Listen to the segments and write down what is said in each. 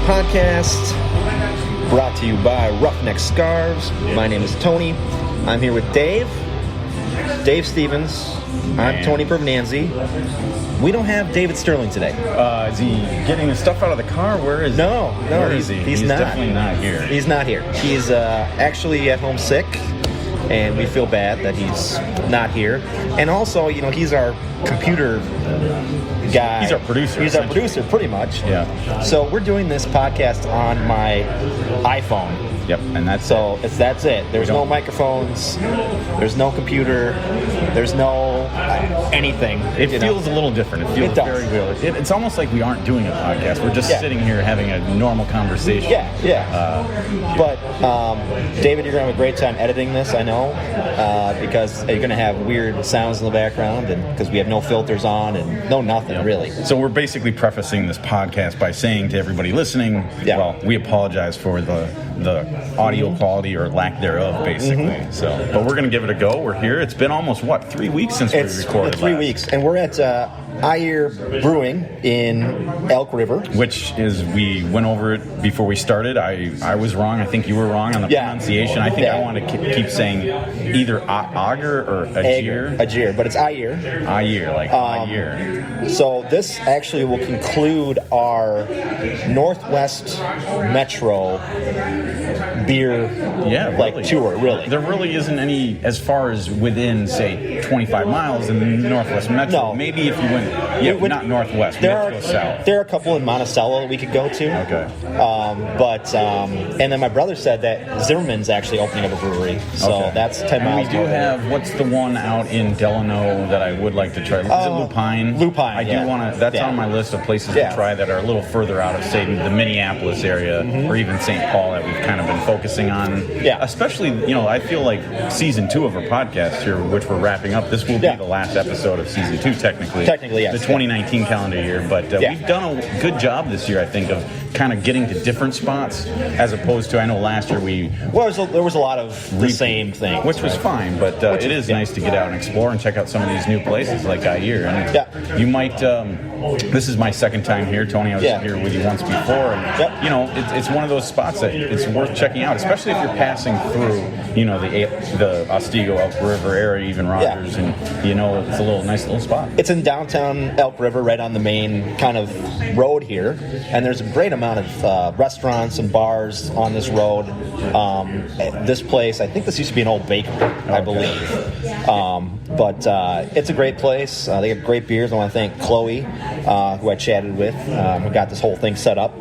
podcast, brought to you by Roughneck Scarves. My name is Tony. I'm here with Dave Stevens. I'm Tony Pervenanzi. We don't have David Sterling today. Is he getting his stuff out of the car? Where is he? No, He's not. Definitely not here. He's not here. He's actually at home sick, and we feel bad that he's not here. And also, he's our computer guy. He's our producer. He's our producer, pretty much. Yeah. So we're doing this podcast on my iPhone. Yep, and that's it. There's no microphones. There's no computer. There's no anything. It feels a little different. It feels very real. It's almost like we aren't doing a podcast. We're just sitting here having a normal conversation. Yeah. But David, you're gonna have a great time editing this. I know, because you're gonna have weird sounds in the background, and because we have no filters on and nothing really. So we're basically prefacing this podcast by saying to everybody listening, well, we apologize for the audio quality or lack thereof, basically. Mm-hmm. So, but we're gonna give it a go. We're here. It's been almost 3 weeks since we recorded. 3 weeks, and we're at AEGIR Brewing in Elk River. Which is, we went over it before we started. I was wrong. I think you were wrong on the pronunciation. I think I want to keep saying either AEGIR or AEGIR. AEGIR, but it's AEGIR. AEGIR, like AEGIR. So this actually will conclude our Northwest Metro beer tour, really. There really isn't any as far as within, say, 25 miles in the Northwest Metro. No. Maybe if you went, not Northwest, Metro South. There are a couple in Monticello that we could go to. Okay. And then my brother said that Zimmerman's actually opening up a brewery. So that's 10 miles. We do have, what's the one out in Delano that I would like to try? Is it Lupine? Lupine, I do want to, that's on my list of places to try that are a little further out of, say, the Minneapolis area, or even St. Paul that we've kind of been focusing on. Yeah. Especially, I feel like season 2 of our podcast here, which we're wrapping up, this will be the last episode of season 2, technically. Technically, yes. The 2019 calendar year. But we've done a good job this year, I think, of kind of getting to different spots, as opposed to, I know last year there was a lot of the same thing. Which was fine, but it is nice to get out and explore and check out some of these new places like AEGIR. And you might, this is my second time here, Tony. I was here with you once before. And, it's one of those spots that it's worth checking out, especially if you're passing through, the Otsego, Elk River area, even Rogers, and, it's a nice little spot. It's in downtown Elk River, right on the main kind of road here, and there's a great amount of restaurants and bars on this road. This place, I think this used to be an old bakery, I believe. But it's a great place. They have great beers. I want to thank Chloe, who I chatted with, who got this whole thing set up.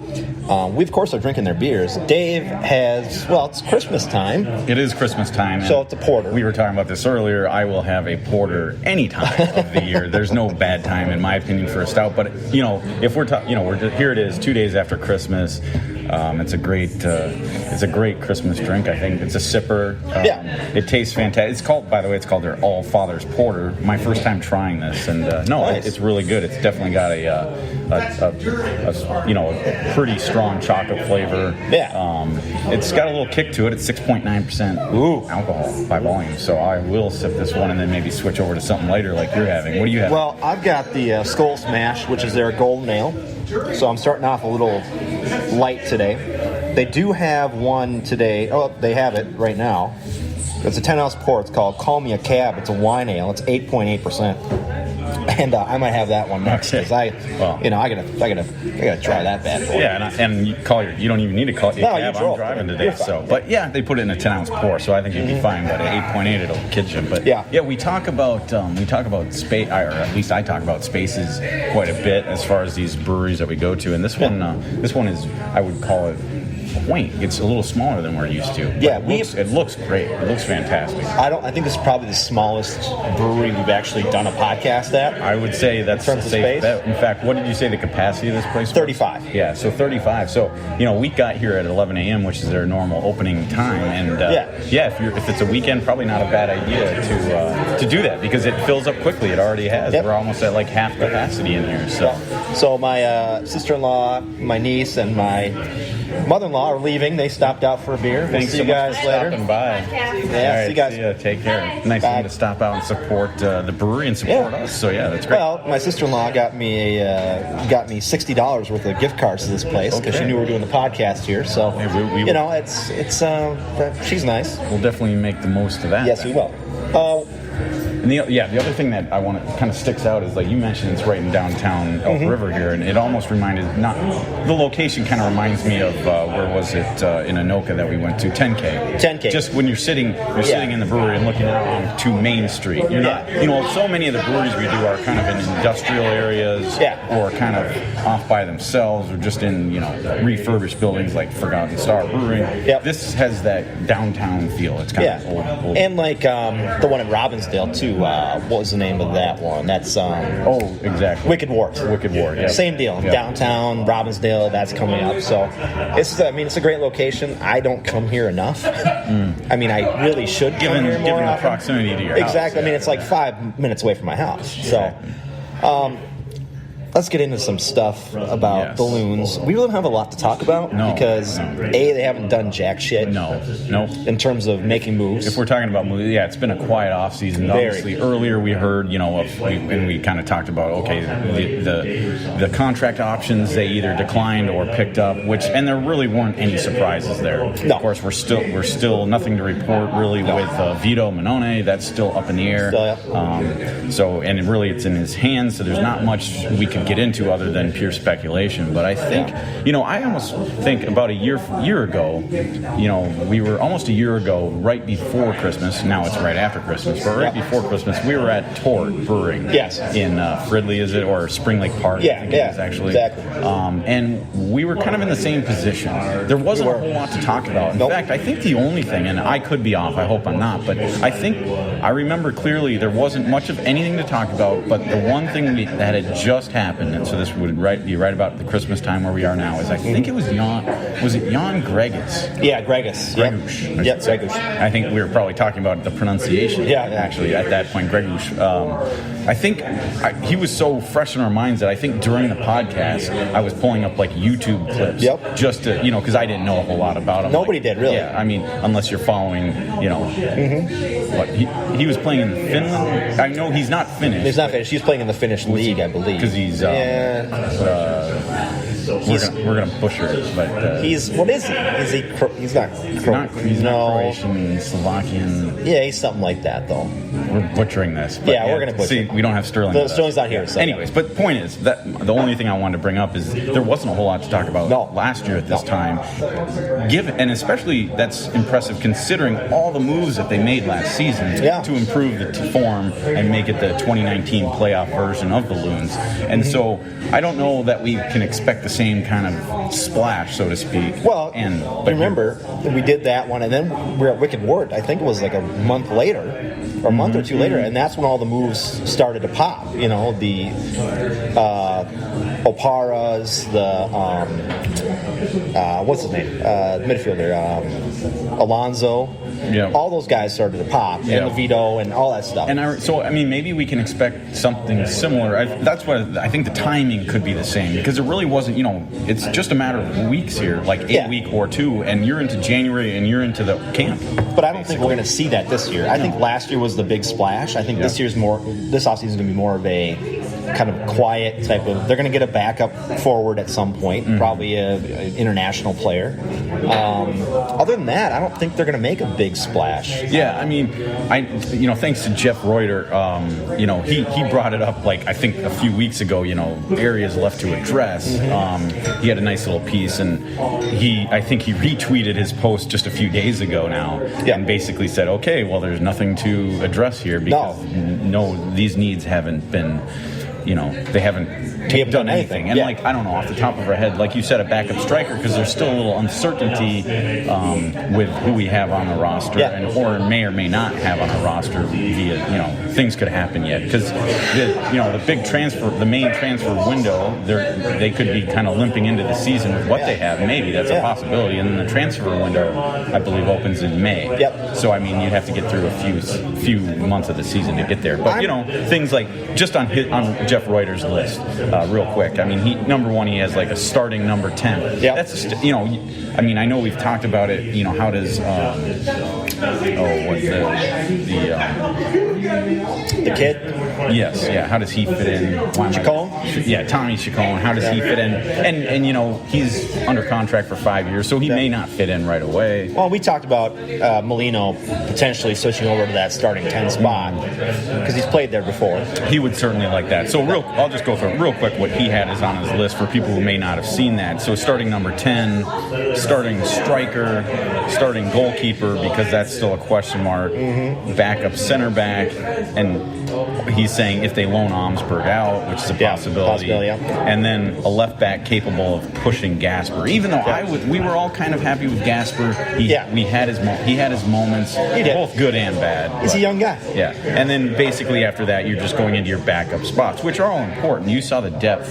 We, of course, are drinking their beers. Dave has, it's Christmas time. It is Christmas time. So it's a porter. We were talking about this earlier. I will have a porter any time of the year. There's no bad time, in my opinion, for a stout. But, if we're talking, here it is, 2 days after Christmas. It's a great Christmas drink. I think it's a sipper. It tastes fantastic. It's called their All Fathers Porter. My first time trying this, and nice. It's really good. It's definitely got a pretty strong chocolate flavor. It's got a little kick to it. It's 6.9% alcohol by volume. So I will sip this one and then maybe switch over to something lighter like you're having. What do you have? Well, I've got the Skull Smash, which is their golden ale. So I'm starting off a little light today. They do have one today. Oh, they have it right now. It's a 10-ounce pour. It's called Call Me a Cab. It's a wine ale. It's 8.8%. And I might have that one next because I gotta try that bad boy. Yeah, and you don't even need to call it a cab. I'm driving today, so. But they put it in a 10-ounce pour, so I think you'd be fine. But at 8.8, it'll kid you. But we talk about space, or at least I talk about spaces quite a bit as far as these breweries that we go to, and this one is, I would call it, quaint. It's a little smaller than we're used to. It looks great. It looks fantastic. I think this is probably the smallest brewery we've actually done a podcast at. I would say that's a safe bet. In fact, what did you say the capacity of this place was? 35. Yeah, so 35. So, we got here at 11 a.m., which is their normal opening time. And, if it's a weekend, probably not a bad idea to do that because it fills up quickly. It already has. We're almost at half capacity in here. So my sister-in-law, my niece, and my mother-in-law are leaving. They stopped out for a beer. We'll see you guys later. Stopping by. Yeah, see you guys. See ya. Take care. Nice of them to stop out and support the brewery and support us. So yeah, that's great. Well, my sister-in-law got me $60 worth of gift cards to this place because she knew we were doing the podcast here. So it's she's nice. We'll definitely make the most of that. Yes, we will. And the other thing that I want to kind of sticks out is, like you mentioned, it's right in downtown Elk River here, and it almost the location kind of reminds me of where was it in Anoka that we went to 10K. Just when you're sitting in the brewery and looking out onto Main Street, you're not, so many of the breweries we do are kind of in industrial areas or kind of off by themselves or just in refurbished buildings like Forgotten Star Brewing. Yep. This has that downtown feel. It's kind of old. And like the one in Robbinsdale too. What was the name of that one? That's exactly. Wicked Wart. Yeah. Same deal. Yep. Downtown Robbinsdale. That's coming up. So it's a great location. I don't come here enough. I mean, I really should come here more given the often. proximity to your house. Exactly. I mean, it's like 5 minutes away from my house. So. Let's get into some stuff about the Loons. We really don't have a lot to talk about because they haven't done jack shit. No. In terms of making moves. If we're talking about moves, it's been a quiet off season. Obviously, earlier we heard, and we kind of talked about the contract options they either declined or picked up, and there really weren't any surprises there. No. Of course, we're still nothing to report really with Vito Minone. That's still up in the air. And really it's in his hands. So there's not much we can get into other than pure speculation. But I think, I almost think about a year ago, we were almost a year ago, right before Christmas. Now it's right after Christmas, but right before Christmas, we were at Tort Brewing. Yes. In Fridley, is it, or Spring Lake Park? Yeah, I think it is actually. Exactly. And we were kind of in the same position. There wasn't a whole lot to talk about. In fact, I think the only thing, and I could be off, I hope I'm not, but I remember clearly there wasn't much of anything to talk about, but the one thing that had just happened, and so this would be right about the Christmas time where we are now, is I think it was Jan Gregus? Yeah, Gregus. Gregus. Yep, Gregus. I think we were probably talking about the pronunciation. Yeah. Actually, at that point, Gregus. I think he was so fresh in our minds that I think during the podcast, I was pulling up like YouTube clips. Yep. Just to, because I didn't know a whole lot about him. Nobody did, really. Yeah, I mean, unless you're following, But he was playing in Finland. I know he's not Finnish. He's not Finnish. He's playing in the Finnish league, I believe. Because he's we're gonna butcher it, but he's what is he? He's not Croatian, Slovakian. Yeah, he's something like that though. We're butchering this. But we're gonna butcher. See, we don't have Sterling. Sterling's not here. So anyways, but the point is that the only thing I wanted to bring up is there wasn't a whole lot to talk about last year at this time. And especially that's impressive considering all the moves that they made last season to improve the form and make it the 2019 playoff version of the Loons. And so I don't know that we can expect the same kind of splash, so to speak. Well, remember, we did that one, and then we were at Wicked Wart. I think it was like a month later, or a month or two later, and that's when all the moves started to pop. The Oparas, the what's his name, midfielder, Alonso. Yeah. All those guys started to pop, and the Vito and all that stuff. And maybe we can expect something similar. That's what I think. The timing could be the same because it really wasn't. It's just a matter of weeks here, like 8 week or 2, and you're into January and you're into the camp. But I don't think we're going to see that this year. I think last year was the big splash. I think this offseason is going to be more of a kind of quiet type of. They're going to get a backup forward at some point, probably an international player. Other than that, I don't think they're going to make a big splash. Yeah, I mean, thanks to Jeff Reuter, he brought it up like I think a few weeks ago. Areas left to address. He had a nice little piece, and I think he retweeted his post just a few days ago now, and basically said, okay, well, there's nothing to address here because these needs haven't been. They haven't done anything. And, I don't know, off the top of our head, like you said, a backup striker, because there's still a little uncertainty with who we have on the roster or may or may not have on our roster via, things could happen yet. Because, the big transfer, the main transfer window, they could be kind of limping into the season with what they have. Maybe that's a possibility. And then the transfer window, I believe, opens in May. Yep. So, I mean, you'd have to get through a few months of the season to get there. But, things like, just on Jeff Reuter's list, real quick. I mean, he has like a starting number 10. Yeah. That's I mean, I know we've talked about it. You know, how does the kid? Yes, yeah. How does he fit in? Chacon? Yeah, Tommy Chacon. How does he fit in? And he's under contract for 5 years, so he may not fit in right away. Well, we talked about Molino potentially switching over to that starting 10 spot because he's played there before. He would certainly like that. So I'll just go through real quick what he had is on his list for people who may not have seen that. So starting number 10, starting striker, starting goalkeeper because that's still a question mark, backup center back, and he's saying if they loan Omsberg out, which is a possibility, and then a left back capable of pushing Gasper. Even though we were all kind of happy with Gasper, he had his moments, both good and bad. He's a young guy. Yeah, and then basically after that, you're just going into your backup spots, which are all important. You saw the depth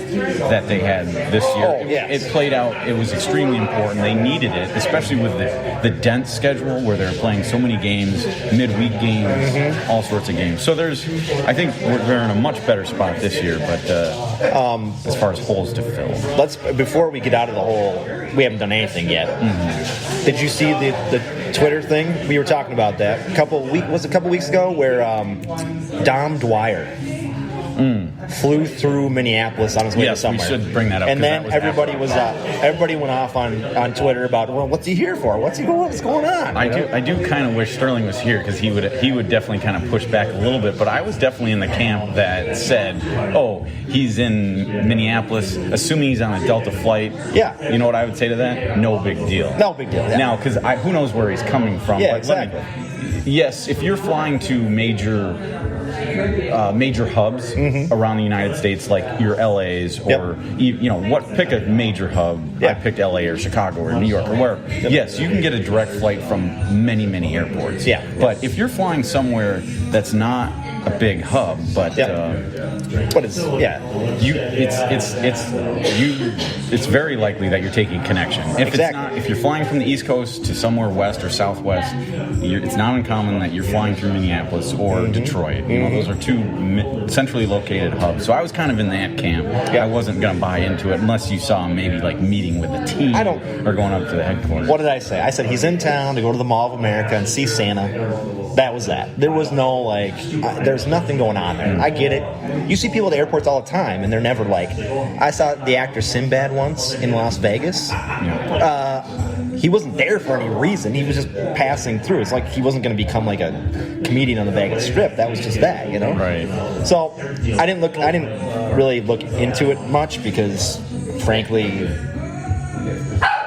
that they had this year. It played out. It was extremely important. They needed it, especially with the dense schedule where they're playing so many games, midweek games, all sorts of games. So I think we're in a much better spot this year, but as far as holes to fill. Before we get out of the hole, we haven't done anything yet. Did you see the Twitter thing? We were talking about that a couple weeks ago where Dom Dwyer flew through Minneapolis on his way to somewhere. We should bring that up. And then everybody went off on Twitter about, well, what's he here for? What's going on? I do kind of wish Sterling was here because he would definitely kind of push back a little bit. But I was definitely in the camp that said, oh, he's in Minneapolis, assuming he's on a Delta flight. Yeah. You know what I would say to that? No big deal. No big deal. Yeah. Now, because who knows where he's coming from? Yeah, exactly. Yes, if you're flying to major hubs around the United States, like your LAs or pick a major hub. I picked LA or Chicago or New York or wherever. Yes, you can get a direct flight from many airports. Yeah. But if you're flying somewhere that's not a big hub, but it's very likely that you're taking a connection. If you're flying from the East Coast to somewhere west or southwest, it's not uncommon that you're flying through Minneapolis or Detroit. Those are two centrally located hubs. So I was kind of in that camp. I wasn't going to buy into it unless you saw him maybe like meeting with the team or going up to the headquarters. What did I say? I said he's in town to go to the Mall of America and see Santa. That was that. There was no there's nothing going on there. I get it. You see people at airports all the time, and they're never I saw the actor Sinbad once in Las Vegas. He wasn't there for any reason. He was just passing through. It's like he wasn't going to become like a comedian on the Vegas Strip. That was just that, Right. So I didn't really look into it much because, frankly,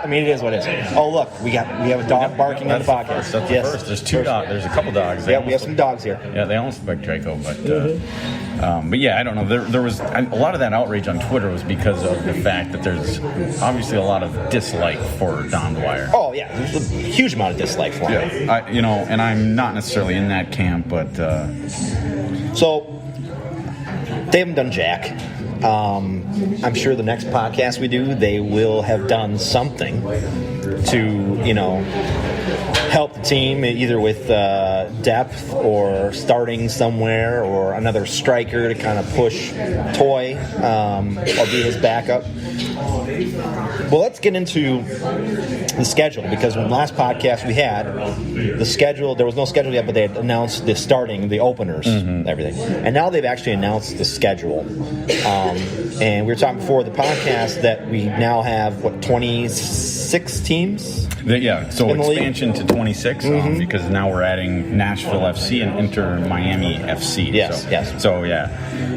I mean, it is what it is. Oh, look, we have a dog barking on the podcast. That's the first. There's two dogs. There's a couple dogs. Yeah, we have some dogs here. Yeah, they almost look like Draco, but yeah, I don't know. There was a lot of that outrage on Twitter was because of the fact that there's obviously a lot of dislike for Dom Dwyer. Oh yeah, there's a huge amount of dislike for him. Yeah, and I'm not necessarily in that camp, but so they haven't done jack. I'm sure the next podcast we do, they will have done something to, help the team either with depth or starting somewhere or another striker to kind of push Toy or be his backup. Well, let's get into the schedule because when the last podcast we had, the schedule, there was no schedule yet, but they had announced the the openers, everything. And now they've actually announced the schedule. And we were talking before the podcast that we now have, 26 teams? So expansion to 26 because now we're adding Nashville FC and Inter Miami FC. Yes. So, yeah.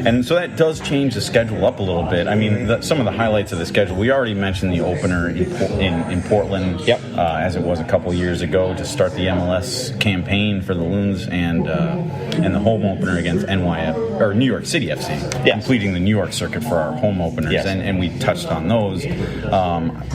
And so that does change the schedule up a little bit. I mean, some of the highlights of the schedule, we already mentioned the opener in Portland as it was a couple years ago to start the MLS campaign for the Loons and the home opener against New York City FC, completing the New York circuit for our home openers. Yes. And we touched on those.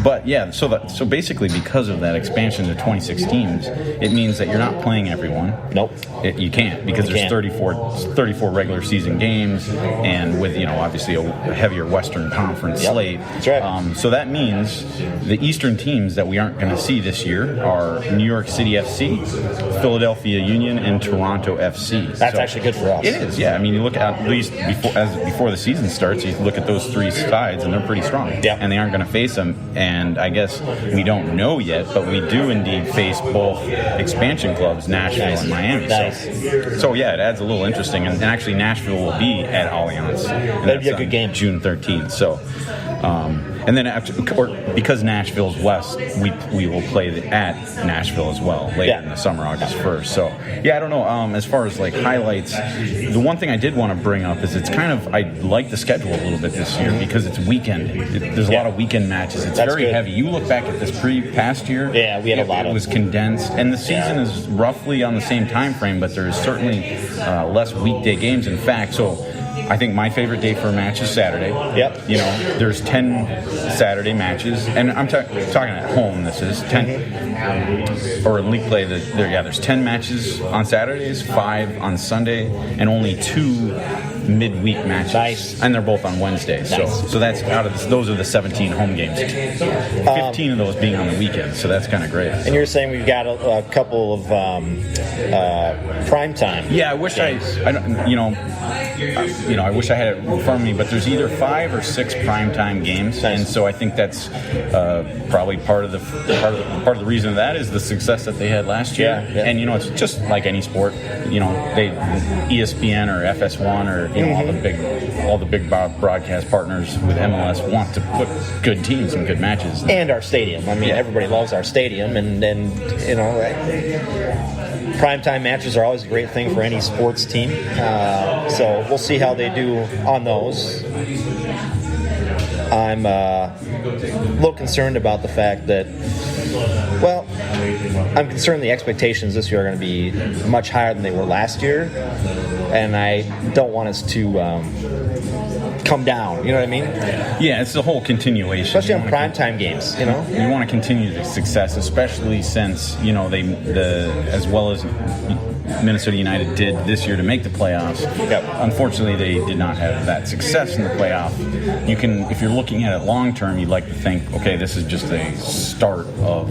But, yeah, so basically because of that expansion to 26 teams, it means that you're not playing everyone. Nope. You can't because there's 34 regular season games and with, obviously a heavier Western Conference slate. That's right. So that means the Eastern teams that we aren't going to see this year are New York City FC, Philadelphia Union, and Toronto FC. That's actually good for us. It is, yeah. I mean, you look at least before the season starts, you look at those three sides, and they're pretty strong. Yeah. And they aren't going to face them. And I guess we don't know yet, but we do indeed face both expansion clubs, Nashville and Miami. Nice. So yeah, it adds a little interesting. And actually, Nashville will be at Allianz. That'd be a good game. June 13th. So. And then because Nashville's west, we will play at Nashville as well later in the summer, August 1st. So, yeah, I don't know. As far as like highlights, the one thing I did want to bring up is it's kind of, I like the schedule a little bit this year because it's weekend. There's a lot of weekend matches. It's very heavy. You look back at this past year. Yeah, we had a lot of. It was condensed, and the season is roughly on the same time frame, but there's certainly less weekday games. In fact, so. I think my favorite day for a match is Saturday. Yep. You know, there's 10 Saturday matches, and I'm talking at home. This is 10, or in league play. There's 10 matches on Saturdays, 5 on Sunday, and only 2 midweek matches. Nice. And they're both on Wednesdays. Nice. So that's those are the 17 home games. 15 of those being on the weekends. So that's kind of great. And you're saying we've got a couple of prime time. Yeah, I wish I wish I had it in front of me, but there's either 5 or 6 primetime games, and so I think that's probably part of the reason of that is the success that they had last year. Yeah. And it's just like any sport. They ESPN or FS1 or all the big broadcast partners with MLS want to put good teams and good matches. And our stadium. I mean, everybody loves our stadium, and primetime matches are always a great thing for any sports team. So we'll see how they do on those. I'm a little concerned about the fact that, I'm concerned the expectations this year are going to be much higher than they were last year, and I don't want us to come down. You know what I mean? Yeah, it's the whole continuation. Especially on primetime games, You want to continue the success, especially since, as well as Minnesota United did this year to make the playoffs. Yep. Unfortunately, they did not have that success in the playoff. If you're looking at it long term, you'd like to think, okay, this is just a start of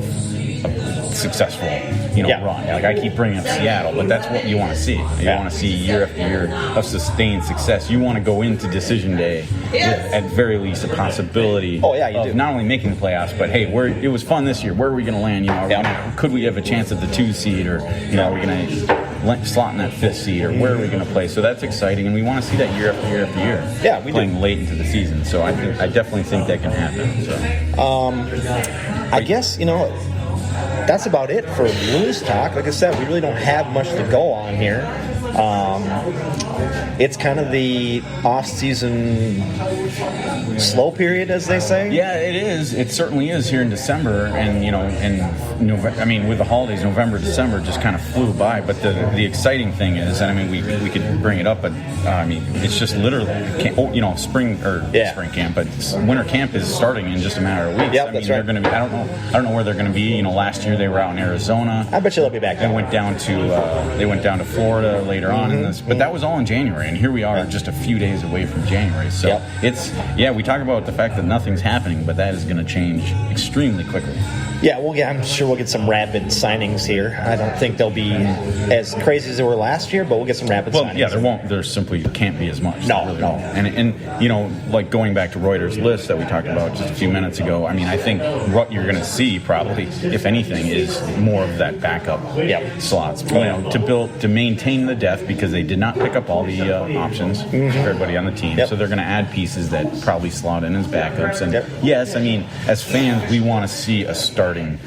a successful, run. Like I keep bringing up Seattle, but that's what you want to see. You want to see year after year of sustained success. You want to go into decision day with, at very least, a possibility of not only making the playoffs, but hey, it was fun this year. Where are we going to land? Could we have a chance at the 2 seed, or are we going to slot in that 5th seed, or where are we going to play? So that's exciting, and we want to see that year after year after year. Yeah, we playing late into the season. So I definitely think that can happen. So. I guess that's about it for Loons talk. Like I said, we really don't have much to go on here. It's kind of the off-season slow period, as they say. Yeah, it is. It certainly is here in December, and in November. I mean, with the holidays, November, December just kind of flew by. But the exciting thing is, and I mean, we could bring it up, but it's just literally, spring camp, but winter camp is starting in just a matter of weeks. Yeah, that's right. They're going to be. I don't know where they're going to be. Last year they were out in Arizona. I bet you they'll be back. They went down to Florida later on in this, but that was all in January, and here we are just a few days away from January. So we talk about the fact that nothing's happening, but that is going to change extremely quickly. Yeah, I'm sure we'll get some rapid signings here. I don't think they'll be as crazy as they were last year, but we'll get some rapid signings. Yeah, there simply can't be as much. No. And like going back to Reuters' list that we talked about just a few minutes ago, I mean, I think what you're going to see probably, if anything, is more of that backup slots. To maintain the depth, because they did not pick up all the options for everybody on the team. So they're going to add pieces that probably slot in as backups. And yes, I mean, as fans, we want to see a starting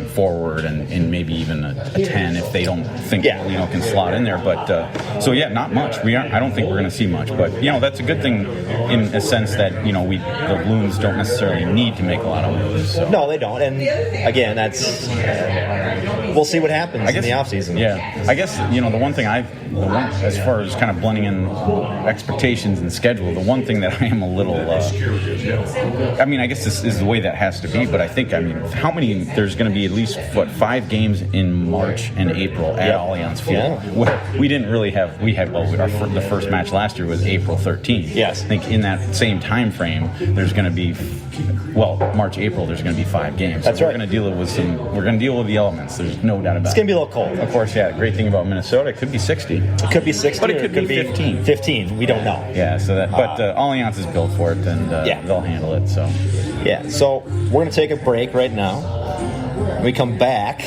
forward and maybe even a 10 if they don't think can slot in there. But not much. I don't think we're going to see much. But that's a good thing in a sense that the Loons don't necessarily need to make a lot of moves. So. No, they don't. And again, that's we'll see what happens in the offseason. Yeah, I guess the one thing as far as kind of blending in expectations and schedule, the one thing that I am a little I mean, I guess this is the way that has to be, but I think, how many? There's going to be at least 5 games in March and April at Allianz Field. Yeah. We didn't really have. The first match last year was April 13th. Yes. I think in that same time frame, there's going to be. March, April, there's going to be 5 games. That's right. We're going to deal with the elements. There's no doubt about it. It's going to be a little cold. Of course, yeah. The great thing about Minnesota, it could be 60. It could be 60, but it could be 15. 15. We don't know. Yeah. So that, but Allianz is built for it, and they'll handle it. So. Yeah. So we're going to take a break right now. When we come back,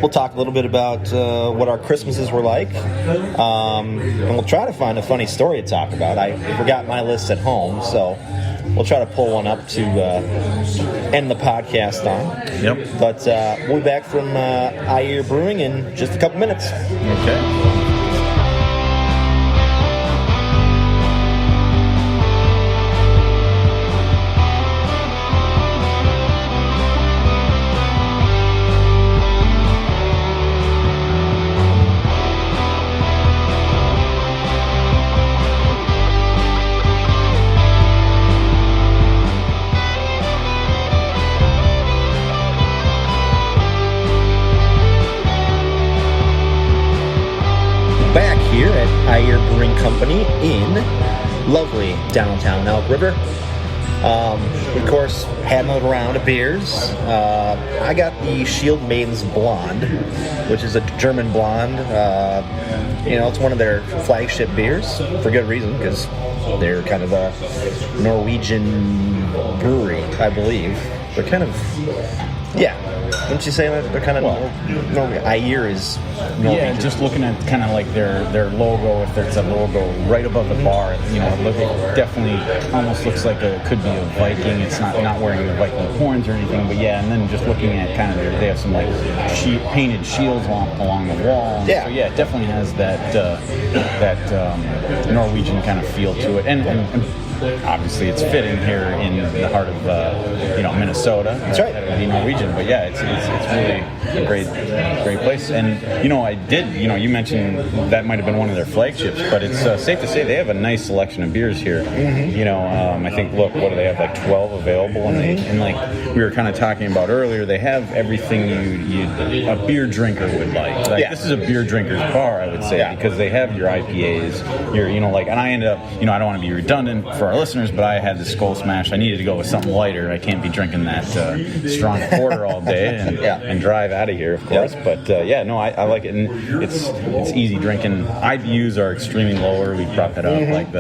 we'll talk a little bit about what our Christmases were like, and we'll try to find a funny story to talk about. I forgot my list at home, so we'll try to pull one up to end the podcast on. Yep. But we'll be back from AEGIR Brewing in just a couple minutes. Okay. AEGIR Brewing Company in lovely downtown Elk River. Of course, had another round of beers. I got the Shield Maiden's Blonde, which is a German blonde. It's one of their flagship beers for good reason, because they're kind of a Norwegian brewery, I believe. They're kind of, wouldn't you say that they're kind of AEGIR is Norwegian? Yeah, just looking at kind of like their logo, if there's a logo right above the bar, it definitely almost looks like could be a Viking. It's not wearing the Viking horns or anything, but and then just looking at kind of they have some like painted shields along the wall. Yeah. So it definitely has that Norwegian kind of feel to it, and obviously it's fitting here in the heart of Minnesota. That's right. That would be Norwegian, but it's really a great place. And I did. You mentioned that might have been one of their flagships, but it's safe to say they have a nice selection of beers here. Mm-hmm. I think what do they have, like 12 available, and like we were kind of talking about earlier, they have everything you a beer drinker would like. This is a beer drinker's bar, I would say, because they have your IPAs, and I ended up, I don't want to be redundant for our listeners, but I had the Skull Smash. I needed to go with something lighter. I can't be drinking that strong porter all day and drive out of here, of course. Yep. But I like it, and it's easy drinking. IBUs are extremely lower. We brought that up, like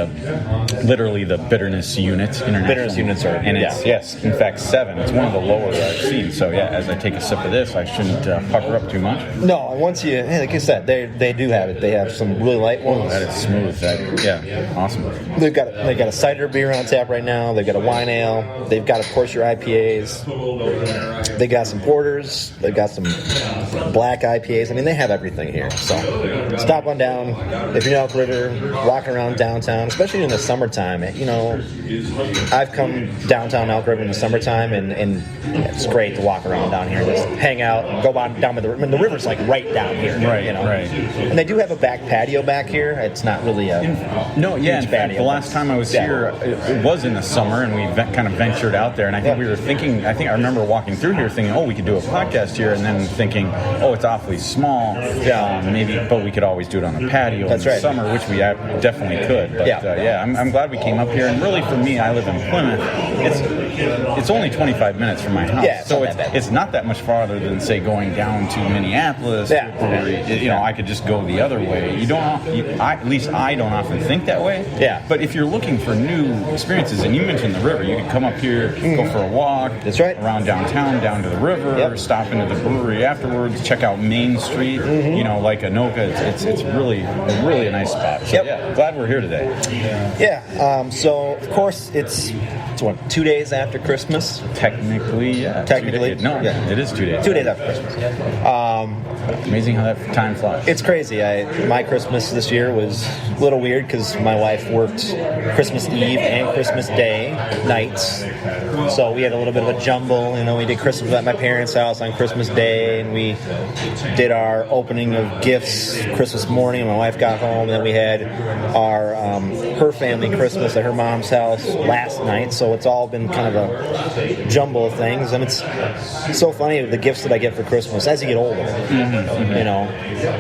literally the bitterness units. Bitterness units are, and it's in fact 7. It's one of the lower I've seen. So as I take a sip of this, I shouldn't pucker up too much. No, once like you said, they do have it. They have some really light ones. Oh, that is smooth. Awesome. They got a cider beer on tap right now. They've got a wine ale. They've got, of course, your IPAs. They got some porters. They've got some black IPAs. They have everything here. So stop on down if you're in Elk River, walking around downtown, especially in the summertime. I've come downtown Elk River in the summertime, and it's great to walk around down here, just hang out, and go down by the river. The river's like right down here. Right. And they do have a back patio back here. It's not really a huge patio. The last time I was here, it was in the summer, and we kind of ventured out there, and I think we were thinking, I remember walking through here thinking, we could do a podcast here, and then thinking, it's awfully small, maybe, but we could always do it on the patio in the summer, which we definitely could. But I'm glad we came up here, and really for me, I live in Plymouth. It's only 25 minutes from my house, so it's not that much farther than, say, going down to Minneapolis. I could just go the other way. At least I don't often think that way. Yeah. But if you're looking for new experiences, and you mentioned the river, you could come up here, go for a walk. That's right. Around downtown, down to the river, stop into the brewery afterwards, check out Main Street, like Anoka. It's really a nice spot. So, glad we're here today. So, of course, it's 2 days after Christmas? Technically. It is 2 days. 2 days after Christmas. Amazing how that time flies. It's crazy. My Christmas this year was a little weird because my wife worked Christmas Eve Eve and Christmas Day nights. So we had a little bit of a jumble. We did Christmas at my parents' house on Christmas Day, and we did our opening of gifts Christmas morning. My wife got home, and then we had our her family Christmas at her mom's house last night. So it's all been kind of a jumble of things, and it's so funny the gifts that I get for Christmas as you get older.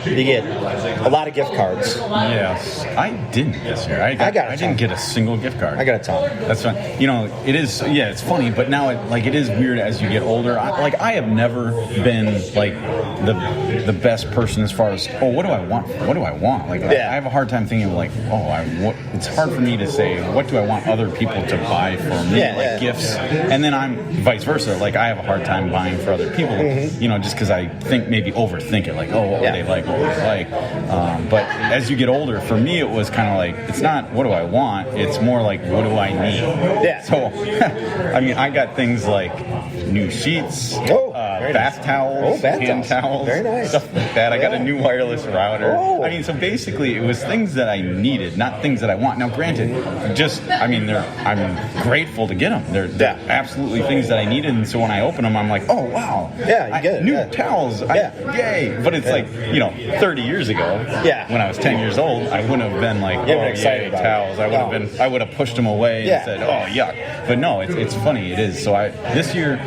You get a lot of gift cards. Yes, I didn't this year. I didn't get a single gift card. I got a ton. That's fine. It is. Yeah, it's funny, but now it is weird as you get older. I have never been like the best person as far as what do I want? What do I want? I have a hard time thinking of it's hard for me to say what do I want other people to buy for me, gifts, and then I'm vice versa. I have a hard time buying for other people, just because I think maybe overthink it. What would they like? What would they like? But as you get older, for me, it was kind of it's not what do I want? It's more what do I need? Yeah. So, I got things like new sheets, bath towels, hand towels, very nice. Stuff like that. I got a new wireless router. So basically, it was things that I needed, not things that I want. Now, granted, I'm grateful to get them. They're absolutely things that I needed, and so when I open them, I'm like, oh wow, you get it. New towels, yay! But it's 30 years ago, when I was 10 years old, I wouldn't have been excited about towels. I would have pushed them away and said, oh yuck. But no, it's funny. It is. So this year,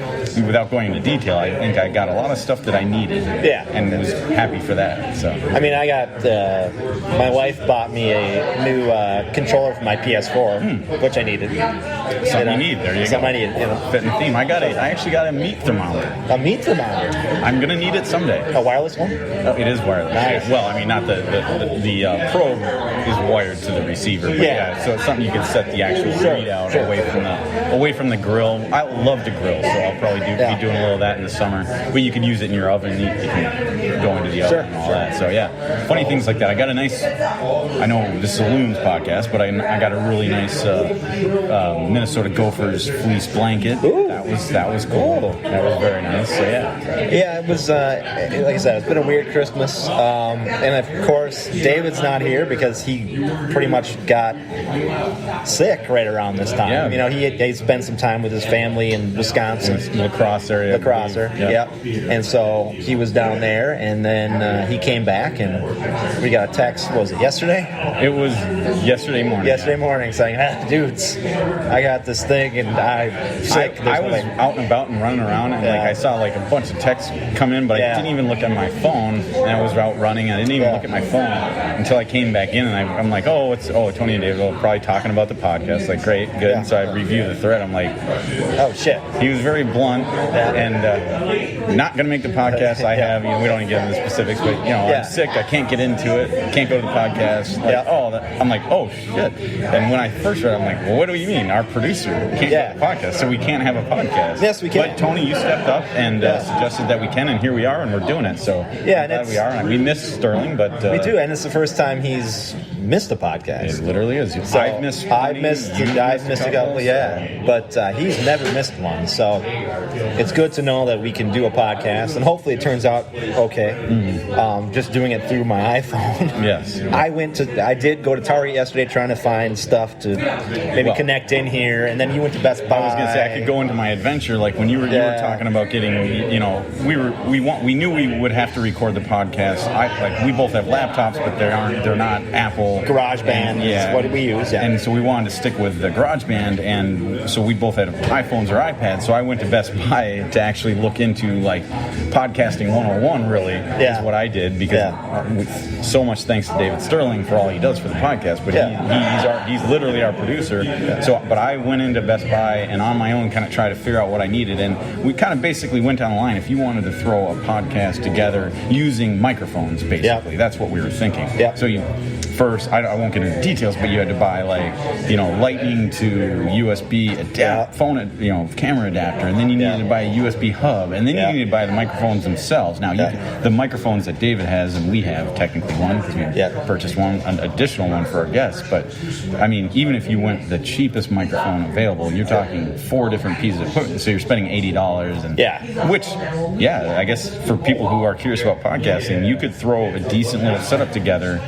without going into detail, I think I got a lot of stuff that I needed. Yeah. And was happy for that. So. I got my wife bought me a new controller for my PS4, which I needed. Something you need. There you go. Something I need. Fitting the theme. I actually got a meat thermometer. A meat thermometer. I'm gonna need it someday. A wireless one? Oh, it is wireless. Nice. Well, not the probe is wired to the receiver. But so it's something you can set the actual readout away from the grill. I love to grill, so I'll probably be doing a little of that in the summer. But you can use it in your oven. You can go into the oven and all that. So funny things like that. I got a nice. I know this is a Loons podcast, but I got a really nice Minnesota Gophers fleece blanket. Ooh. That was cool. That was very nice. So it was like I said, it's been a weird Christmas, and of course David's not here because he pretty much got sick right around this time. He spent some time with his family in Wisconsin, lacrosse area. And so he was down there, and then he came back, and we got a text. Was it yesterday? It was yesterday morning. Yesterday morning, saying, "Dudes, I got this thing, and I'm sick." I was out and about and running around, and I saw a bunch of texts come in, but I didn't even look at my phone. And I was out running. I didn't even look at my phone until I came back in, and I'm like, Tony and David are probably talking about the podcast. Great, good. And so I review the thread. I'm like, oh shit. He was very blunt, and not going to make the podcast. We don't even get into the specifics, but I'm sick. I can't get into it. Can't go to the podcast. I'm like, oh shit. And when I first read it, I'm like, well, what do you mean? Our producer can't go to the podcast, so we can't have a podcast. Yes, we can. But Tony, you stepped up and suggested that we can, and here we are, and we're doing it. So I'm glad we are. And we miss Sterling, but we do, and it's the first time he's missed a podcast. It literally is. So I've missed a couple, but he's never missed one. So it's good to know that we can do a podcast, and hopefully it turns out okay. Just doing it through my iPhone. Yes. I did go to Target yesterday trying to find stuff to maybe connect in here, and then you went to Best Buy. I was going to say I could go into my adventure, when you were talking about getting, we knew we would have to record the podcast. We both have laptops, but they're not Apple. GarageBand is what we use. Yeah. And so we wanted to stick with the GarageBand, and so we both had iPhones or iPads. So I went to Best Buy to actually look into podcasting 101. Really, is what I did because so much thanks to David Sterling for all he does for the podcast. But he's literally our producer. So, but I went into Best Buy and on my own kind of tried to figure out what I needed, and we kind of basically went down the line. If you wanted to throw a podcast together using microphones, basically, that's what we were thinking. So first, I won't get into details, but you had to buy Lightning to USB phone, camera adapter, and then you needed to buy a USB hub, and then you needed to buy the microphones themselves. Now, the microphones that David has and we have technically one because we purchased an additional one for our guests. But even if you went the cheapest microphone available, you're talking 4 different pieces of equipment, so you're spending $80, and which I guess for people who are curious about podcasting, you could throw a decent little setup together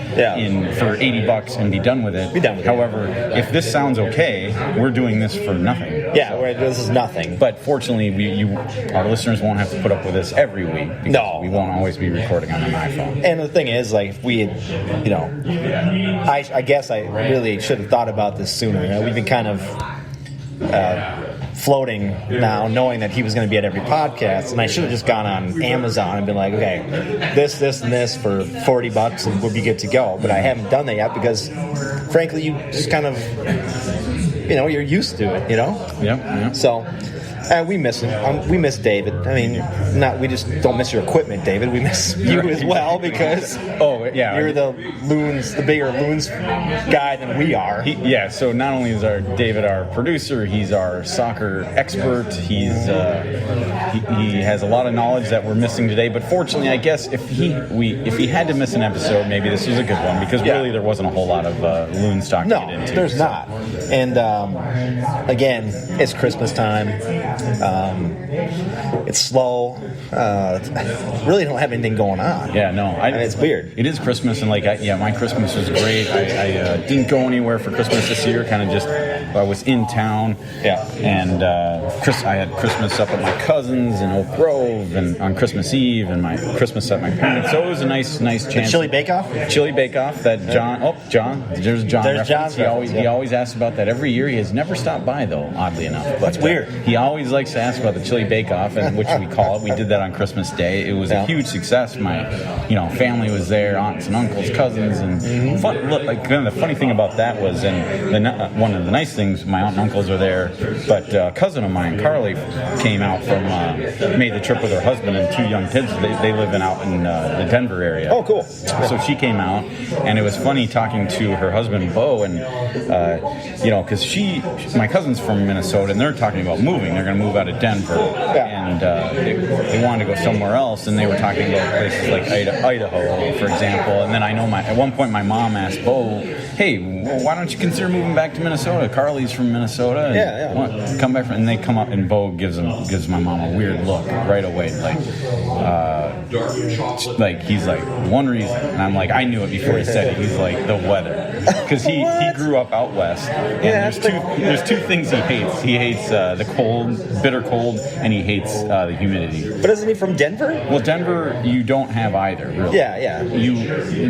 for $80 $80 and be done with it. However, if this sounds okay, we're doing this for nothing. Yeah, this is nothing. But fortunately, our listeners won't have to put up with this every week. No. We won't always be recording on an iPhone. And the thing is, like, if we had, I guess I really should have thought about this sooner. We've been kind of floating now, knowing that he was going to be at every podcast, and I should have just gone on Amazon and been like, okay, this, and this for $40, and we'll be good to go. But I haven't done that yet because, frankly, you just kind of, you're used to it, Yeah. So. We miss him. We miss David. I mean, we just don't miss your equipment, David. We miss you as well because you're the Loons, the bigger Loons guy than we are. So not only is David our producer, he's our soccer expert. He has a lot of knowledge that we're missing today. But fortunately, I guess if he had to miss an episode, maybe this was a good one because really there wasn't a whole lot of Loons talk to get into. No, there's not. And again, it's Christmas time. It's slow. Really don't have anything going on. Yeah, no. It's weird. It is Christmas, and my Christmas was great. I didn't go anywhere for Christmas this year. Kind of just, I was in town. Yeah. And I had Christmas up at my cousin's in Oak Grove, and on Christmas Eve, and my Christmas at my parents. So it was a nice chance. The Chili Bake-Off? Chili Bake-Off that John. Oh, John. There's John. There's John's. He always asks about that every year. He has never stopped by though, oddly enough. That's weird. He always likes to ask about the Chili Bake-Off, and which we call it. We did that on Christmas Day. It was a huge success. My, family was there, aunts and uncles, cousins, and fun. Look, the funny thing about that was, and one of the nice things, my aunt and uncles are there. But a cousin of mine, Carly, came out from made the trip with her husband and 2 young kids. They live out in the Denver area. Oh, cool. So she came out, and it was funny talking to her husband, Bo, and because my cousin's from Minnesota, and they're talking about moving. They're going to move out of Denver, and they wanted to go somewhere else, and they were talking about places like Idaho, for example. And then I know at one point my mom asked Bo, hey, why don't you consider moving back to Minnesota? Carly's from Minnesota. And come back and they come up, and Bo gives my mom a weird look right away, like he's like, one reason, and I'm like, I knew it before he said it. He's like, the weather, because he grew up out west, and there's two things he hates. He hates the cold, bitter cold, and he hates the humidity. But isn't he from Denver? Well, Denver, you don't have either, really. Yeah.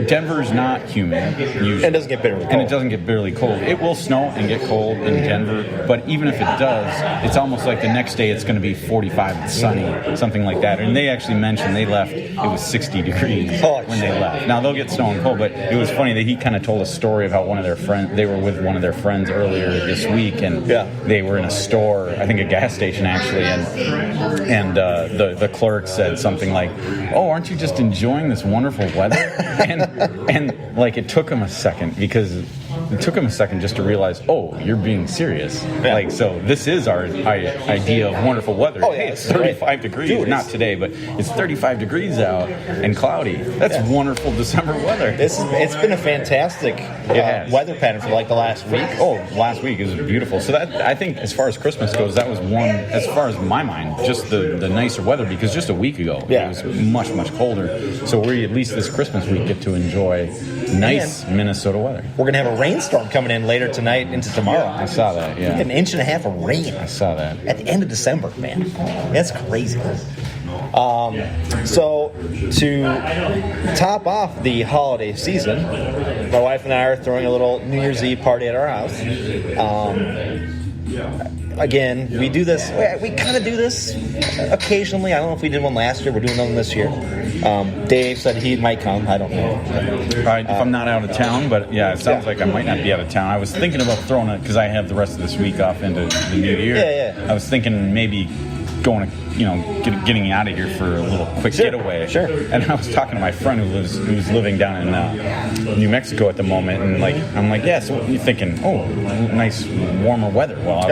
Denver's not humid usually. And it doesn't get bitterly cold. And it doesn't get bitterly cold. It will snow and get cold in Denver, but even if it does, it's almost like the next day it's going to be 45 and sunny, something like that. And they actually mentioned they left, it was 60 degrees when they left. Now, they'll get snow and cold, but it was funny that he kind of told a story of how one of their friends, they were with one of their friends earlier this week, and they were in a store, I think a gas station actually, and the clerk said something like, oh, aren't you just enjoying this wonderful weather? and like it took him a second just to realize, oh, you're being serious. Like, so this is our idea of wonderful weather. Oh, yeah, hey, it's 35 degrees. Dude, not today, but it's 35 degrees out and cloudy. That's wonderful December weather. It's been a fantastic weather pattern for like the last week. Oh, last week is beautiful. So that, I think, as far as Christmas goes, that was one, as far as my mind, just the nicer weather, because just a week ago it was much, much colder. So we, at least this Christmas week, get to enjoy nice Minnesota weather. We're going to have a rainstorm coming in later tonight into tomorrow. I saw that, yeah. An inch and a half of rain. I saw that. At the end of December, man. That's crazy. So, to top off the holiday season, my wife and I are throwing a little New Year's Eve party at our house. Again, we do this. We kind of do this occasionally. I don't know if we did one last year. We're doing one this year. Dave said he might come. I don't know. If I'm not out of town, but it sounds like I might not be out of town. I was thinking about throwing it because I have the rest of this week off into the new year. Yeah. I was thinking maybe going to, getting out of here for a little quick getaway. Sure. And I was talking to my friend who's living down in New Mexico at the moment, and I'm like, yeah. So you're thinking, oh, nice warmer weather. Well,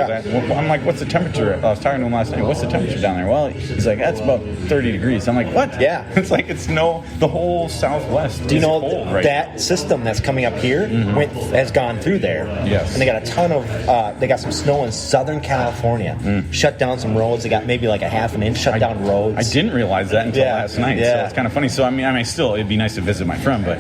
I'm like, what's the temperature? I was talking to him last night. What's the temperature down there? Well, he's like, that's about 30 degrees. I'm like, what? Yeah. It's like the whole Southwest. Do you know cold that system that's coming up here has gone through there? Yes. And they got a ton of they got some snow in Southern California. Shut down some roads. They got maybe like a half an inch, shut down roads. I didn't realize that until last night, so it's kind of funny. So, I mean, still, it'd be nice to visit my friend, but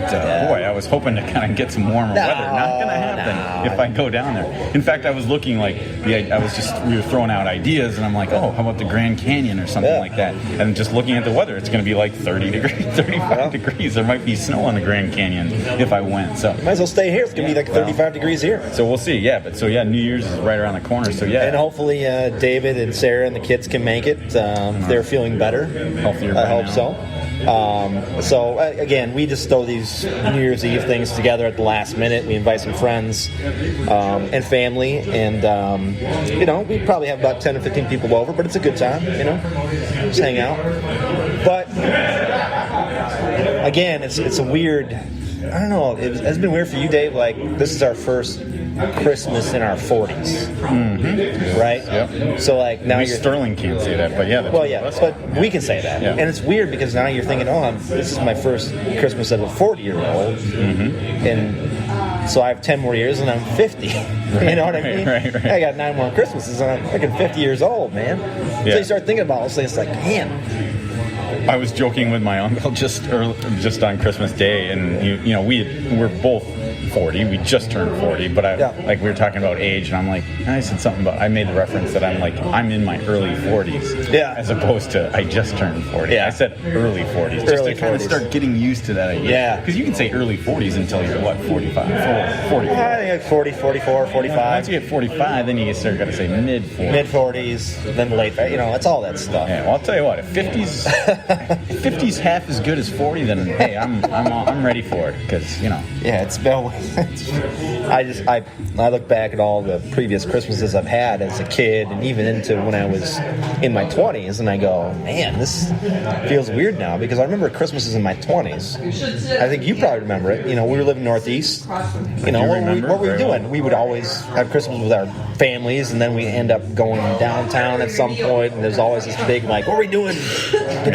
boy, I was hoping to kind of get some warmer weather. Not going to happen if I go down there. In fact, I was looking we were throwing out ideas, and I'm like, how about the Grand Canyon or something like that? And just looking at the weather, it's going to be like 30 degrees, 35 degrees. There might be snow on the Grand Canyon if I went. So might as well stay here. It's going to be like 35 degrees here. So we'll see. Yeah, but New Year's is right around the corner. So and hopefully David and Sarah and the kids can make it. They're feeling better. Healthier. I hope so. Again, we just throw these New Year's Eve things together at the last minute. We invite some friends and family, and we probably have about 10 or 15 people over, but it's a good time. Just hang out. But again, it's a weird. I don't know. It's been weird for you, Dave. Like, this is our first Christmas in our 40s, right? Yep. So now Sterling can't say that, but but we can say that, and it's weird because now you're thinking, this is my first Christmas as a 40-year-old, and so I have 10 more years and I'm 50. You know what I mean? Right. I got 9 more Christmases and I'm fucking 50 years old, man. So you start thinking about all those things, like, man. I was joking with my uncle just on Christmas Day, and we're both 40. We just turned 40, but we were talking about age, and I'm like, I said something about, I made the reference that I'm in my early 40s, as opposed to I just turned 40. I said early 40s, just to kind of start getting used to that idea. Yeah, because you can say early 40s until you're 45, 44. I think 40, 44, 45. Once you get 45, then you start got to say mid 40s, then late. It's all that stuff. Yeah, well, I'll tell you what, if 50's half as good as 40, then hey, I'm ready for it, because Yeah, it's been. I look back at all the previous Christmases I've had as a kid, and even into when I was in my 20s, and I go, man, this feels weird now, because I remember Christmases in my 20s. I think you probably remember it. We were living northeast. What were we doing? We would always have Christmas with our families, and then we end up going downtown at some point, and there's always this big, like, what are we doing?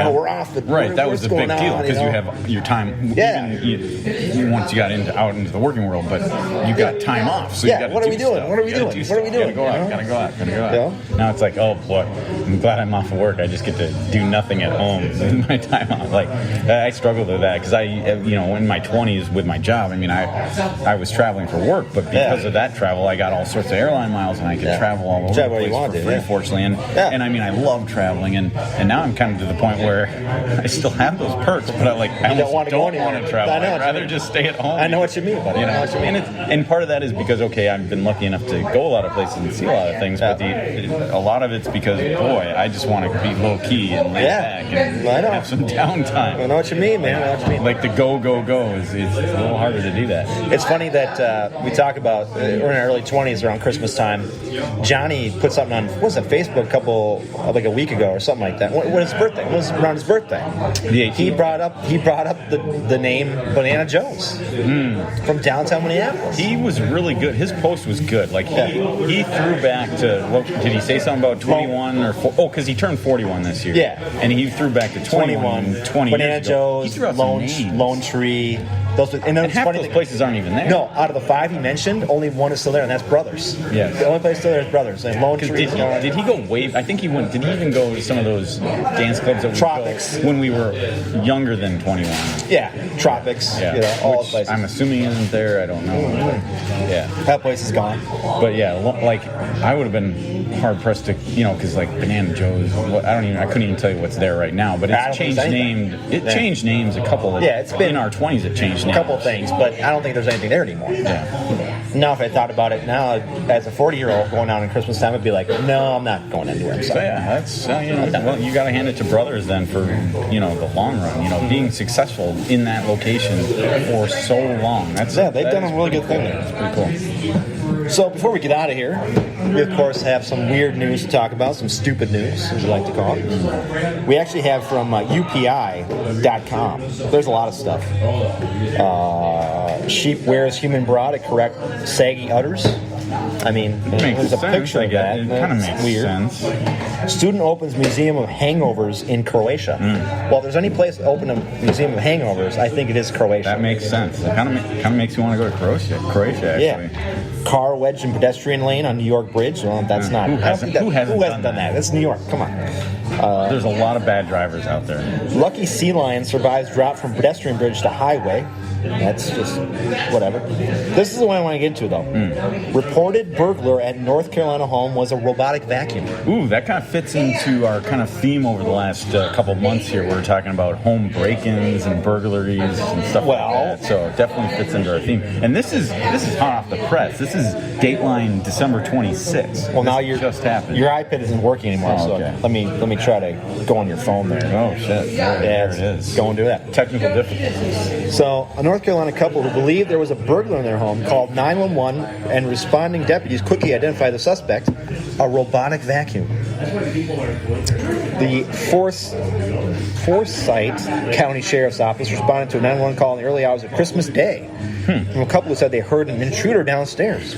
We're off. Right, that was the big deal, because you have your time. Yeah. Even once you got out into the working world, but you got time off, so you got to what are we doing? What are we doing? What are we doing? Gotta go out. Now it's like, oh boy, I'm glad I'm off of work. I just get to do nothing at home in my time off. Like, I struggled with that, because in my 20s with my job, I was traveling for work, but because of that travel, I got all sorts of airline miles, and I could travel all over the place for free, fortunately. And I love traveling, and now I'm kind of to the point where I still have those perks, but I don't want to travel. I'd rather just stay at home. I know what you mean, buddy. And part of that is because, I've been lucky enough to go a lot of places and see a lot of things, but a lot of it's because, boy, I just want to be low-key and laid back and have some downtime. I know what you mean, man. I know what you mean. Like the go is it's a little harder to do that. It's funny that we talk about, we're in our early 20s around Christmas time. Johnny put something on, Facebook a week ago or something like that. When his birthday? It was around his birthday. The 18th. He brought up the name Banana Joe's from downtown Minneapolis. He was really good. His post was good. Like, he threw back to, did he say something about 21 or 4? Oh, because he turned 41 this year. Yeah. And he threw back to 21 20 Banana years ago. Joe's, Lone Tree. And half those places aren't even there. No, out of the 5 he mentioned, only one is still there, and that's Brothers. Yes. The only place still there is Brothers. And Lone Tree. Did he go way? I think he went. Did he even go to some of those dance clubs that we Tropics go when we were younger than 21? Yeah, Tropics. Yeah. All the places. I'm assuming isn't there. I don't know. Yeah, that place is gone. But I would have been hard pressed to, because Banana Joe's. I couldn't even tell you what's there right now. But it's changed names. Changed names a couple. It's been in our 20s. It changed names. A couple things, but I don't think there's anything there anymore. Yeah. Now, if I thought about it now, as a 40-year-old going out in Christmas time, I'd be like, no, I'm not going anywhere. I'm sorry. So that's well, you got to hand it to Brothers then for the long run. Being successful in that location for so long. They've done a really good thing there. It's pretty cool. So before we get out of here, we of course have some weird news to talk about, some stupid news, as we like to call it. We actually have from UPI.com. There's a lot of stuff. Sheep wears human bra to correct saggy udders. I mean, there's a picture of that. It kind of makes weird. sense. Student opens Museum of Hangovers in Croatia. Well, if there's any place to open a Museum of Hangovers, I think it is Croatia. That makes sense. It kind of makes me want to go to Croatia, actually. Yeah. Car wedged in pedestrian lane on New York Bridge. Well, that's not... Who hasn't done that? It's New York. Come on. There's a lot of bad drivers out there. Lucky sea lion survives drop from pedestrian bridge to highway. That's just whatever. This is the one I want to get into, though. Reported burglar at North Carolina home was a robotic vacuum. Ooh, that kind of fits into our kind of theme over the last couple months here. We're talking about home break-ins and burglaries and stuff like that. So it definitely fits into our theme. And this is hot off the press. This is Dateline December 26th. Well, now just happened. Your iPad isn't working anymore, okay. So let me try to go on your phone there. Oh shit! There it is. Go and do that. Technical difficulties. So, a North Carolina couple who believed there was a burglar in their home called 911, and responding deputies quickly identified the suspect, a robotic vacuum. The Forsyth County Sheriff's Office responded to a 911 call in the early hours of Christmas Day from a couple who said they heard an intruder downstairs.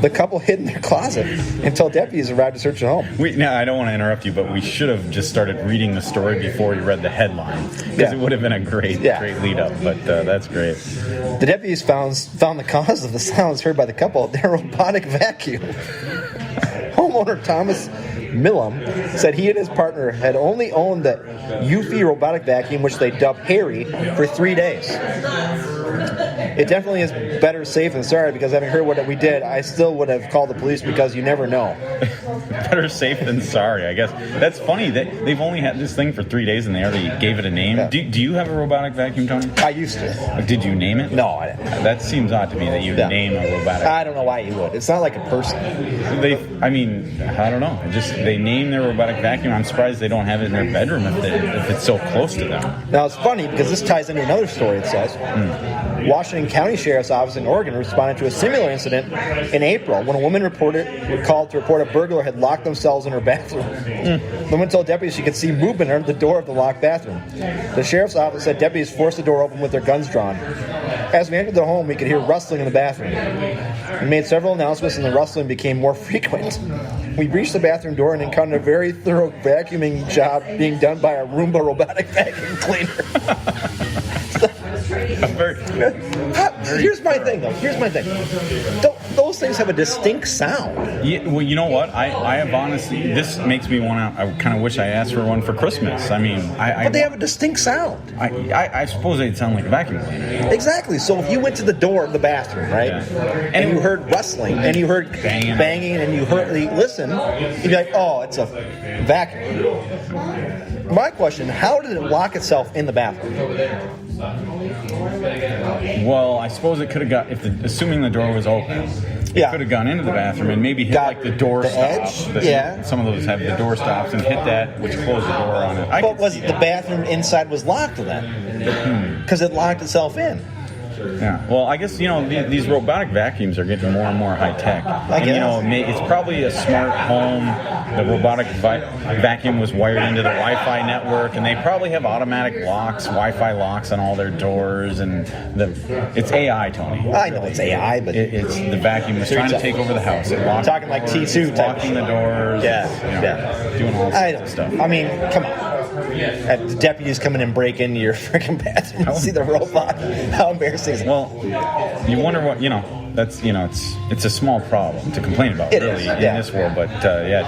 The couple hid in their closet until deputies arrived to search the home. Now, I don't want to interrupt you, but we should have just started reading the story before you read the headline, because it would have been a great lead up. But that's great. The deputies found the cause of the sounds heard by the couple, their robotic vacuum. Homeowner Thomas Millam said he and his partner had only owned the Eufy robotic vacuum, which they dubbed Harry, for 3 days. It definitely is better safe than sorry, because having heard what we did, I still would have called the police, because you never know. Better safe than sorry, I guess. That's funny that they've only had this thing for 3 days and they already gave it a name. Yeah. Do you have a robotic vacuum, Tony? I used to. Did you name it? No, I didn't. That seems odd to me that you name a robotic. I don't know why you would. It's not like a person. I don't know. They name their robotic vacuum. I'm surprised they don't have it in their bedroom if it's so close to them. Now, it's funny because this ties into another story, it says. Washington County Sheriff's Office in Oregon responded to a similar incident in April when a woman called to report a burglar had locked themselves in her bathroom. The woman told deputies she could see movement under the door of the locked bathroom. The sheriff's office said deputies forced the door open with their guns drawn. As we entered the home, we could hear rustling in the bathroom. We made several announcements, and the rustling became more frequent. We breached the bathroom door and encountered a very thorough vacuuming job being done by a Roomba robotic vacuum cleaner. Here's my thing, though. Those things have a distinct sound. Yeah, well, you know what? I have honestly... This makes me want to... I kind of wish I asked for one for Christmas. I mean... But they have a distinct sound. I suppose they'd sound like a vacuum cleaner. Exactly. So if you went to the door of the bathroom, right? Yeah. And you heard rustling, and you heard banging, and you heard... Listen, you'd be like, oh, it's a vacuum. My question, how did it lock itself in the bathroom? Well, I suppose it could have got, assuming the door was open, it could have gone into the bathroom and maybe hit like the door stop. Some of those have the door stops and hit that, which closed the door on it. But was the bathroom inside was locked then? Because it locked itself in. Yeah. Well, I guess, these robotic vacuums are getting more and more high tech. It's probably a smart home. The robotic vacuum was wired into the Wi-Fi network, and they probably have automatic locks, Wi-Fi locks on all their doors. And it's AI, Tony. I know it's AI, but it's the vacuum is trying to take over the house. Talking like T2 type. Locking the doors. Doing all sorts of stuff. I mean, come on. The deputies come in and break into your freaking bathroom and see the robot. How embarrassing is it? Well, you wonder what, that's, it's a small problem to complain about, in this world. But,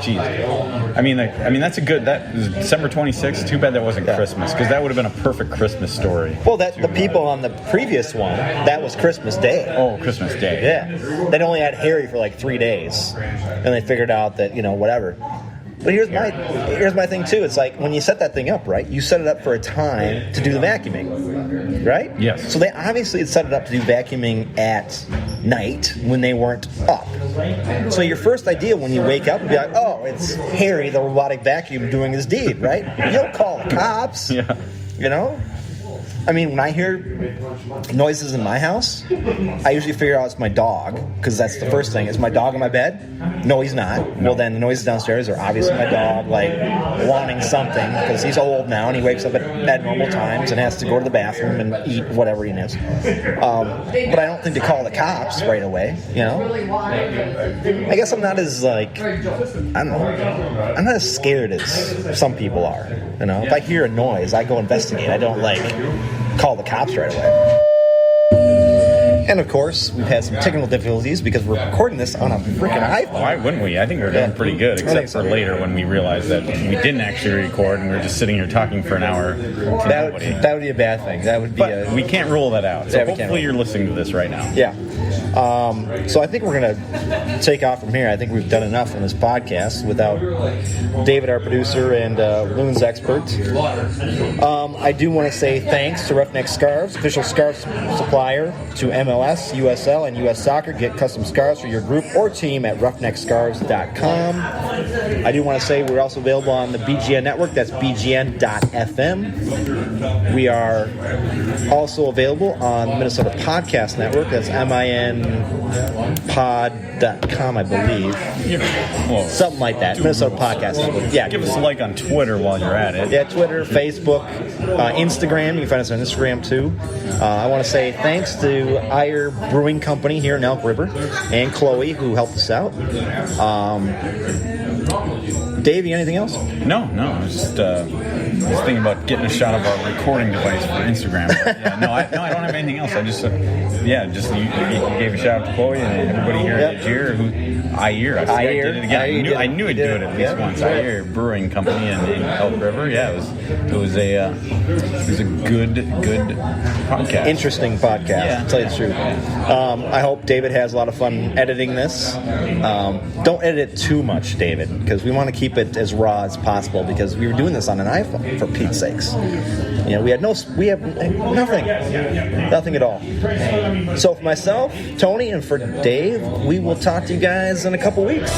geez. I mean, that's that was December 26th. Too bad that wasn't Christmas, because that would have been a perfect Christmas story. Well, the people on the previous one, that was Christmas Day. Oh, Christmas Day. Yeah. They'd only had Harry for like 3 days, and they figured out that, whatever. But here's my thing too. It's like when you set that thing up, right? You set it up for a time to do the vacuuming, right? Yes. So they obviously had set it up to do vacuuming at night when they weren't up. So your first idea when you wake up would be like, oh, it's Harry, the robotic vacuum, doing his deed, right? You don't call the cops. Yeah. I mean, when I hear noises in my house, I usually figure out it's my dog, because that's the first thing. Is my dog in my bed? No, he's not. Well, then the noises downstairs are obviously my dog, like, wanting something, because he's old now, and he wakes up at normal times and has to go to the bathroom and eat whatever he needs. But I don't think to call the cops right away, you know? I guess I'm not as, like, I don't know. I'm not as scared as some people are, you know? If I hear a noise, I go investigate. I don't, like, call the cops right away. And of course, we've had some technical difficulties because we're recording this on a freaking iPhone. Why wouldn't we? I think we're doing pretty good, except for later when we realized that we didn't actually record and we were just sitting here talking for an hour. That would be a bad thing. That would be. We can't rule that out. So hopefully you're listening to this right now. Yeah. So I think we're going to take off from here. I think we've done enough on this podcast without David, our producer, and Loons expert. I do want to say thanks to Roughneck Scarves, official scarf supplier to MLS, USL, and US Soccer. Get custom scarves for your group or team at roughneckscarves.com. I do want to say we're also available on the BGN network. That's bgn.fm. We are also available on the Minnesota Podcast Network. That's minpod.com, I believe. Something like that. Minnesota Podcast Network. Yeah. Give us a like on Twitter while you're at it. Yeah, Twitter, Facebook, Instagram. You can find us on Instagram, too. I want to say thanks to AEGIR Brewing Company here in Elk River and Chloe, who helped us out. Dave, you got anything else? No. I was just thinking about getting a shot of our recording device for Instagram. But, I don't have anything else. I just, you gave a shout out to Chloe and everybody here at AEGIR. I did it again. I knew I'd do it at least once. AEGIR Brewing Company in Elk River. Yeah, it was a good podcast. Interesting podcast, to tell you the truth. I hope David has a lot of fun editing this. Don't edit it too much, David, because we want to keep it as raw as possible, because we were doing this on an iPhone, for Pete's sakes. You know, we have nothing at all. So for myself, Tony, and for Dave, we will talk to you guys in a couple weeks.